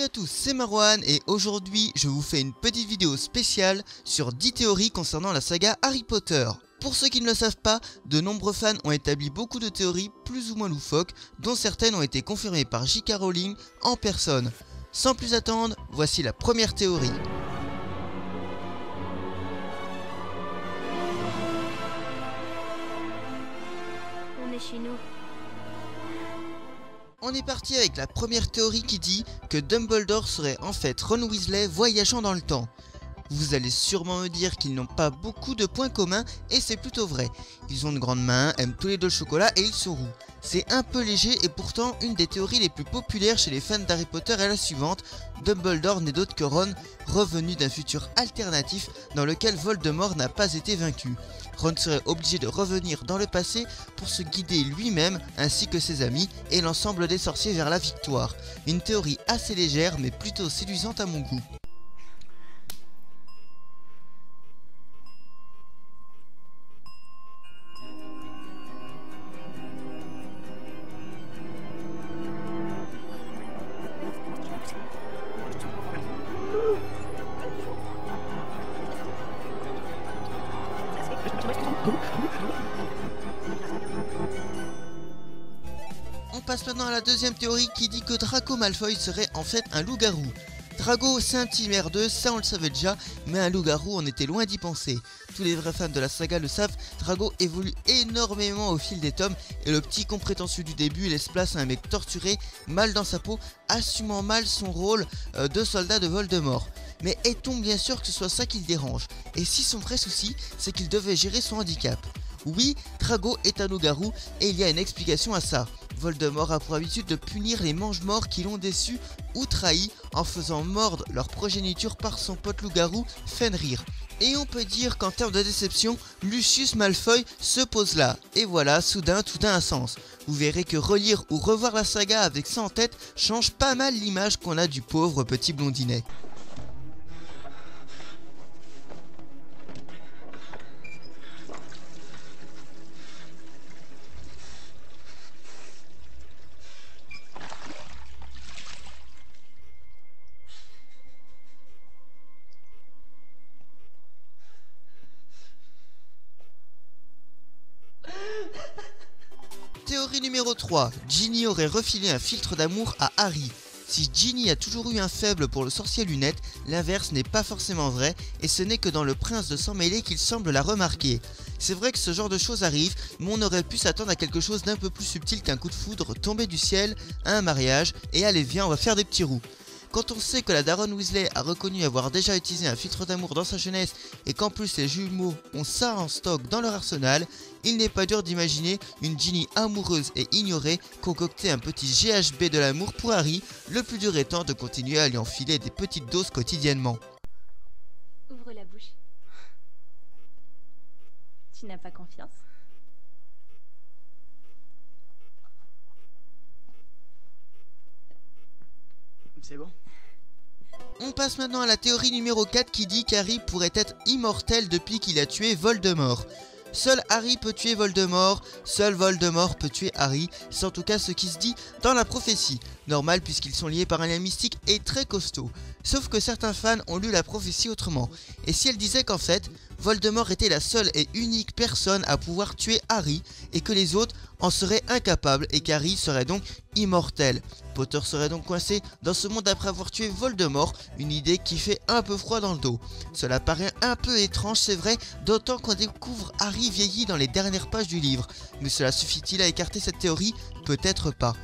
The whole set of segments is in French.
à tous, c'est Marwan et aujourd'hui je vous fais une petite vidéo spéciale sur 10 théories concernant la saga Harry Potter. Pour ceux qui ne le savent pas, de nombreux fans ont établi beaucoup de théories plus ou moins loufoques, dont certaines ont été confirmées par J.K. Rowling en personne. Sans plus attendre, voici la première théorie. On est chez nous. On est parti avec la première théorie qui dit que Dumbledore serait en fait Ron Weasley voyageant dans le temps. Vous allez sûrement me dire qu'ils n'ont pas beaucoup de points communs et c'est plutôt vrai. Ils ont de grandes mains, aiment tous les deux le chocolat et ils sont roux. C'est un peu léger et pourtant une des théories les plus populaires chez les fans d'Harry Potter est la suivante. Dumbledore n'est d'autre que Ron, revenu d'un futur alternatif dans lequel Voldemort n'a pas été vaincu. Ron serait obligé de revenir dans le passé pour se guider lui-même ainsi que ses amis et l'ensemble des sorciers vers la victoire. Une théorie assez légère mais plutôt séduisante à mon goût. On passe maintenant à la deuxième théorie qui dit que Draco Malfoy serait en fait un loup-garou. Drago c'est un petit merdeux, ça on le savait déjà, mais un loup-garou on était loin d'y penser. Tous les vrais fans de la saga le savent, Drago évolue énormément au fil des tomes et le petit con prétentieux du début laisse place à un mec torturé, mal dans sa peau, assumant mal son rôle de soldat de Voldemort. Mais est-on bien sûr que ce soit ça qui le dérange? Et si son vrai souci, c'est qu'il devait gérer son handicap? Oui, Drago est un loup-garou et il y a une explication à ça. Voldemort a pour habitude de punir les mange-morts qui l'ont déçu ou trahi en faisant mordre leur progéniture par son pote loup-garou Fenrir. Et on peut dire qu'en termes de déception, Lucius Malfoy se pose là. Et voilà, soudain, tout a un sens. Vous verrez que relire ou revoir la saga avec ça en tête change pas mal l'image qu'on a du pauvre petit blondinet. Théorie numéro 3. Ginny aurait refilé un filtre d'amour à Harry. Si Ginny a toujours eu un faible pour le sorcier lunette, l'inverse n'est pas forcément vrai et ce n'est que dans Le Prince de Sang Mêlé qu'il semble la remarquer. C'est vrai que ce genre de choses arrive, mais on aurait pu s'attendre à quelque chose d'un peu plus subtil qu'un coup de foudre tombé du ciel, à un mariage, et allez viens on va faire des petits roux. Quand on sait que la daronne Weasley a reconnu avoir déjà utilisé un filtre d'amour dans sa jeunesse et qu'en plus les jumeaux ont ça en stock dans leur arsenal, il n'est pas dur d'imaginer une Ginny amoureuse et ignorée concocter un petit GHB de l'amour pour Harry, le plus dur étant de continuer à lui enfiler des petites doses quotidiennement. Ouvre la bouche. Tu n'as pas confiance? C'est bon. On passe maintenant à la théorie numéro 4 qui dit qu'Harry pourrait être immortel depuis qu'il a tué Voldemort. Seul Harry peut tuer Voldemort, seul Voldemort peut tuer Harry, c'est en tout cas ce qui se dit dans la prophétie. Normal puisqu'ils sont liés par un lien mystique et très costaud. Sauf que certains fans ont lu la prophétie autrement. Et si elle disait qu'en fait, Voldemort était la seule et unique personne à pouvoir tuer Harry et que les autres en seraient incapables et qu'Harry serait donc immortel. Potter serait donc coincé dans ce monde après avoir tué Voldemort, une idée qui fait un peu froid dans le dos. Cela paraît un peu étrange, c'est vrai, d'autant qu'on découvre Harry vieilli dans les dernières pages du livre. Mais cela suffit-il à écarter cette théorie? Peut-être pas.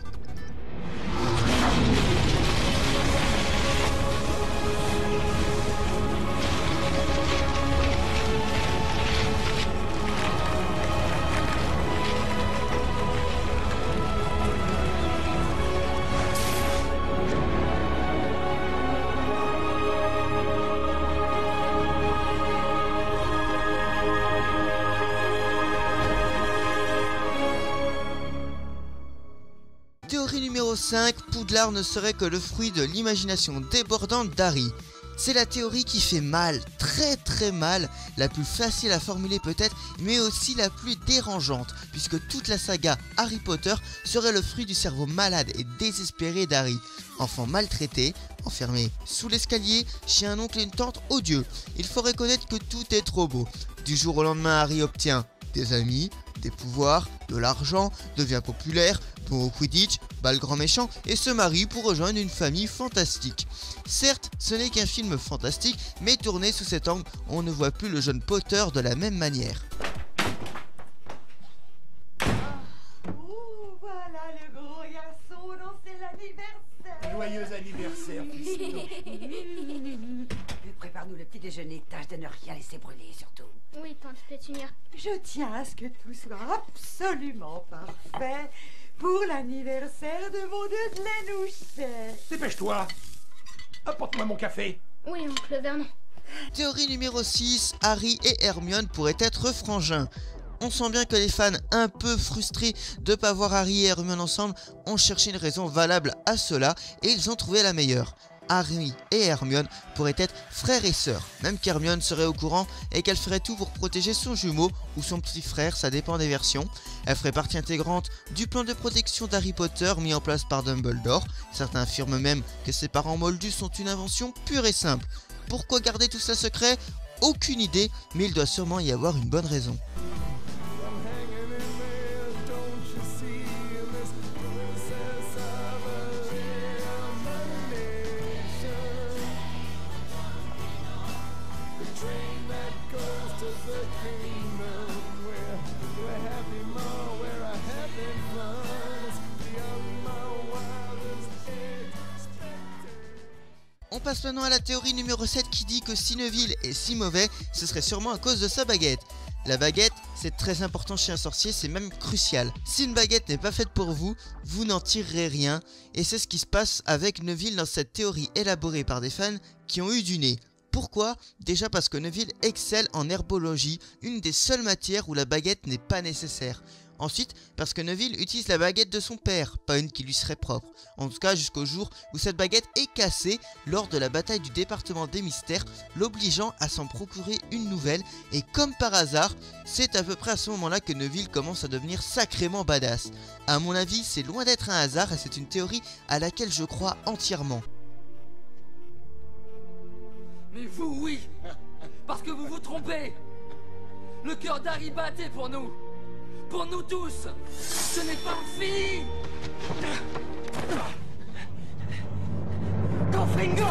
Théorie numéro 5, Poudlard ne serait que le fruit de l'imagination débordante d'Harry. C'est la théorie qui fait mal, très très mal, la plus facile à formuler peut-être, mais aussi la plus dérangeante, puisque toute la saga Harry Potter serait le fruit du cerveau malade et désespéré d'Harry. Enfant maltraité, enfermé sous l'escalier, chez un oncle et une tante odieux. Il faut reconnaître que tout est trop beau. Du jour au lendemain, Harry obtient des amis, des pouvoirs, de l'argent, devient populaire, bon au Quidditch, bat le grand méchant et se marie pour rejoindre une famille fantastique. Certes, ce n'est qu'un film fantastique, mais tourné sous cet angle, on ne voit plus le jeune Potter de la même manière. Oh, voilà le gros garçon, non, c'est l'anniversaire. Joyeux anniversaire, fiston. Prépare-nous le petit déjeuner, tâche de ne rien laisser brûler surtout. Oui, tante Pétunia. Je tiens à ce que tout soit absolument parfait pour l'anniversaire de mon deux Lénouchet. Dépêche-toi. Apporte-moi mon café. Oui, oncle Vernon. Théorie numéro 6, Harry et Hermione pourraient être frangins. On sent bien que les fans un peu frustrés de ne pas voir Harry et Hermione ensemble ont cherché une raison valable à cela et ils ont trouvé la meilleure. Harry et Hermione pourraient être frères et sœurs, même qu'Hermione serait au courant et qu'elle ferait tout pour protéger son jumeau ou son petit frère, ça dépend des versions. Elle ferait partie intégrante du plan de protection d'Harry Potter mis en place par Dumbledore. Certains affirment même que ses parents moldus sont une invention pure et simple. Pourquoi garder tout ça secret ? Aucune idée, mais il doit sûrement y avoir une bonne raison. On passe maintenant à la théorie numéro 7 qui dit que si Neville est si mauvais, ce serait sûrement à cause de sa baguette. La baguette, c'est très important chez un sorcier, c'est même crucial. Si une baguette n'est pas faite pour vous, vous n'en tirerez rien. Et c'est ce qui se passe avec Neville dans cette théorie élaborée par des fans qui ont eu du nez. Pourquoi ? Déjà parce que Neville excelle en herbologie, une des seules matières où la baguette n'est pas nécessaire. Ensuite, parce que Neville utilise la baguette de son père, pas une qui lui serait propre. En tout cas, jusqu'au jour où cette baguette est cassée lors de la bataille du département des mystères, l'obligeant à s'en procurer une nouvelle. Et comme par hasard, c'est à peu près à ce moment-là que Neville commence à devenir sacrément badass. À mon avis, c'est loin d'être un hasard et c'est une théorie à laquelle je crois entièrement. Mais vous, oui, parce que vous vous trompez. Le cœur d'Harry battait pour nous. Pour nous tous. Ce n'est pas fini. Confringo.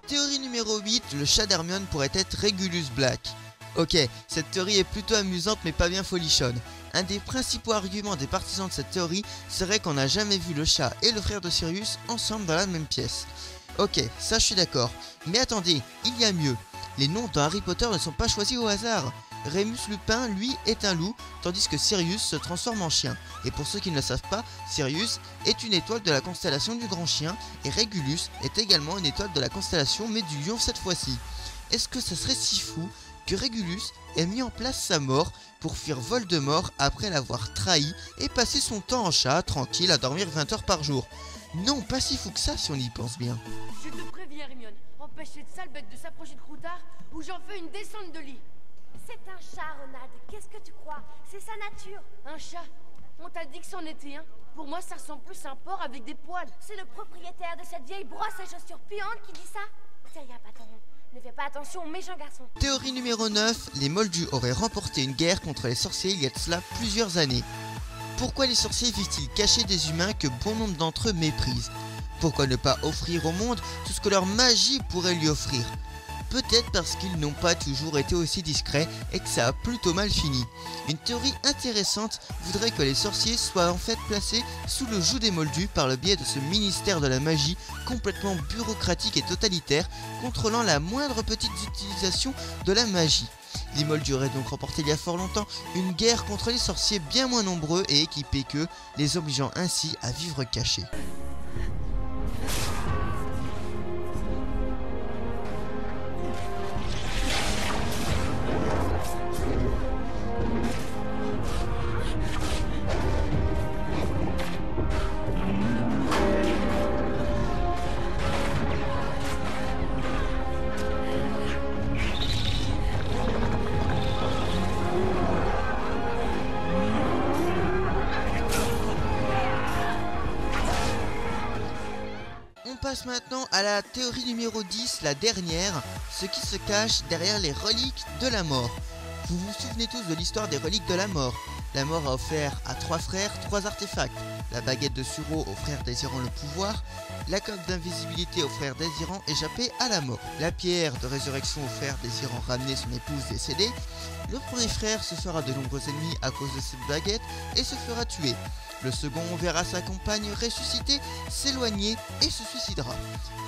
Théorie numéro 8, le chat d'Hermione pourrait être Regulus Black. Ok, cette théorie est plutôt amusante mais pas bien folichonne. Un des principaux arguments des partisans de cette théorie serait qu'on n'a jamais vu le chat et le frère de Sirius ensemble dans la même pièce. Ok, ça je suis d'accord. Mais attendez, il y a mieux. Les noms dans Harry Potter ne sont pas choisis au hasard. Remus Lupin, lui, est un loup, tandis que Sirius se transforme en chien. Et pour ceux qui ne le savent pas, Sirius est une étoile de la constellation du Grand Chien, et Regulus est également une étoile de la constellation, mais du Lion cette fois-ci. Est-ce que ça serait si fou que Regulus ait mis en place sa mort pour fuir Voldemort après l'avoir trahi et passer son temps en chat, tranquille, à dormir 20 heures par jour? Non, pas si fou que ça si on y pense bien. Je te préviens, Hermione. Empêche cette sale bête de s'approcher de Croutard ou j'en fais une descente de lit. C'est un chat, Ronald. Qu'est-ce que tu crois? C'est sa nature. Un chat? On t'a dit que c'en était un. Pour moi, ça ressemble plus à un porc avec des poils. C'est le propriétaire de cette vieille brosse à chaussures puantes qui dit ça. C'est rien, patron. Ne fais pas attention aux méchants garçons. Théorie numéro 9, les Moldus auraient remporté une guerre contre les sorciers il y a de cela plusieurs années. Pourquoi les sorciers vivent-ils cachés des humains que bon nombre d'entre eux méprisent? Pourquoi ne pas offrir au monde tout ce que leur magie pourrait lui offrir? Peut-être parce qu'ils n'ont pas toujours été aussi discrets et que ça a plutôt mal fini. Une théorie intéressante voudrait que les sorciers soient en fait placés sous le joug des Moldus par le biais de ce ministère de la magie complètement bureaucratique et totalitaire, contrôlant la moindre petite utilisation de la magie. Les Moldus auraient donc remporté il y a fort longtemps une guerre contre les sorciers bien moins nombreux et équipés qu'eux, les obligeant ainsi à vivre cachés. passe maintenant à la théorie numéro 10, la dernière, ce qui se cache derrière les reliques de la mort. Vous vous souvenez tous de l'histoire des reliques de la mort. La mort a offert à 3 frères 3 artefacts. La baguette de Suro aux frères désirant le pouvoir, la coque d'invisibilité aux frères désirant échapper à la mort, la pierre de résurrection aux frères désirant ramener son épouse décédée. Le premier frère se fera de nombreux ennemis à cause de cette baguette et se fera tuer. Le second verra sa compagne ressusciter, s'éloigner et se suicidera.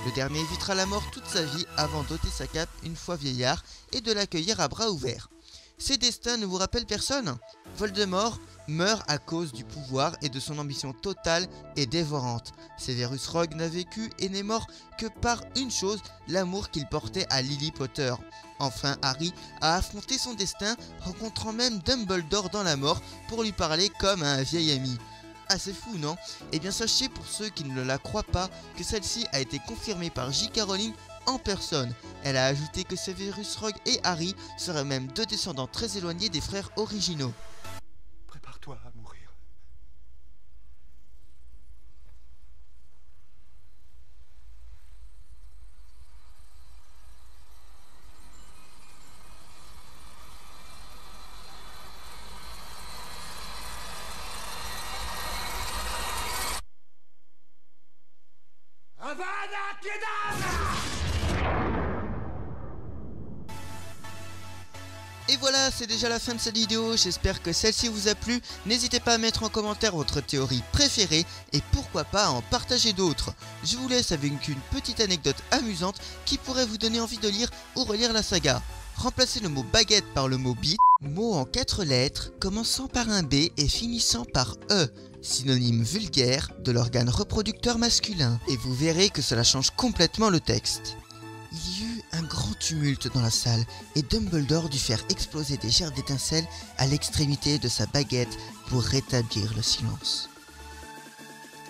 Le dernier évitera la mort toute sa vie avant d'ôter sa cape une fois vieillard et de l'accueillir à bras ouverts. Ces destins ne vous rappellent personne? Voldemort meurt à cause du pouvoir et de son ambition totale et dévorante. Severus Rogue n'a vécu et n'est mort que par une chose, l'amour qu'il portait à Lily Potter. Enfin, Harry a affronté son destin, rencontrant même Dumbledore dans la mort pour lui parler comme à un vieil ami. Assez fou, non? Eh bien sachez pour ceux qui ne la croient pas que celle-ci a été confirmée par J.K. Rowling en personne. Elle a ajouté que Severus Rogue et Harry seraient même deux descendants très éloignés des frères originaux. Prépare-toi à mourir. Avada Kedavra! Et voilà, c'est déjà la fin de cette vidéo, j'espère que celle-ci vous a plu. N'hésitez pas à mettre en commentaire votre théorie préférée et pourquoi pas à en partager d'autres. Je vous laisse avec une petite anecdote amusante qui pourrait vous donner envie de lire ou relire la saga. Remplacez le mot baguette par le mot bite, mot en 4 lettres, commençant par un B et finissant par E, synonyme vulgaire de l'organe reproducteur masculin. Et vous verrez que cela change complètement le texte. Il y eut un grand tumulte dans la salle et Dumbledore dut faire exploser des gerbes d'étincelles à l'extrémité de sa baguette pour rétablir le silence.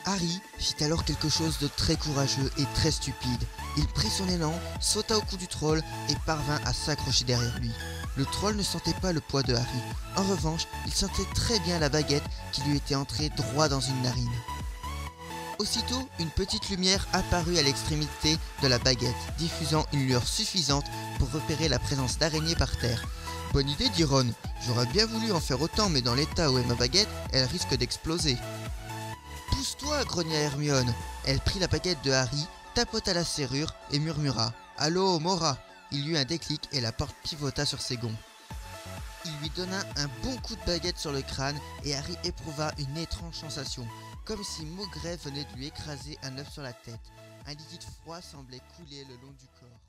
Harry fit alors quelque chose de très courageux et très stupide. Il prit son élan, sauta au cou du troll et parvint à s'accrocher derrière lui. Le troll ne sentait pas le poids de Harry. En revanche, il sentait très bien la baguette qui lui était entrée droit dans une narine. Aussitôt, une petite lumière apparut à l'extrémité de la baguette, diffusant une lueur suffisante pour repérer la présence d'araignées par terre. « Bonne idée, dit Ron. J'aurais bien voulu en faire autant, mais dans l'état où est ma baguette, elle risque d'exploser. »« Pousse-toi, grogna Hermione. » Elle prit la baguette de Harry, tapota la serrure et murmura « Allô, Mora !» Il y eut un déclic et la porte pivota sur ses gonds. Il lui donna un bon coup de baguette sur le crâne et Harry éprouva une étrange sensation, comme si Maugret venait de lui écraser un œuf sur la tête. Un liquide froid semblait couler le long du corps.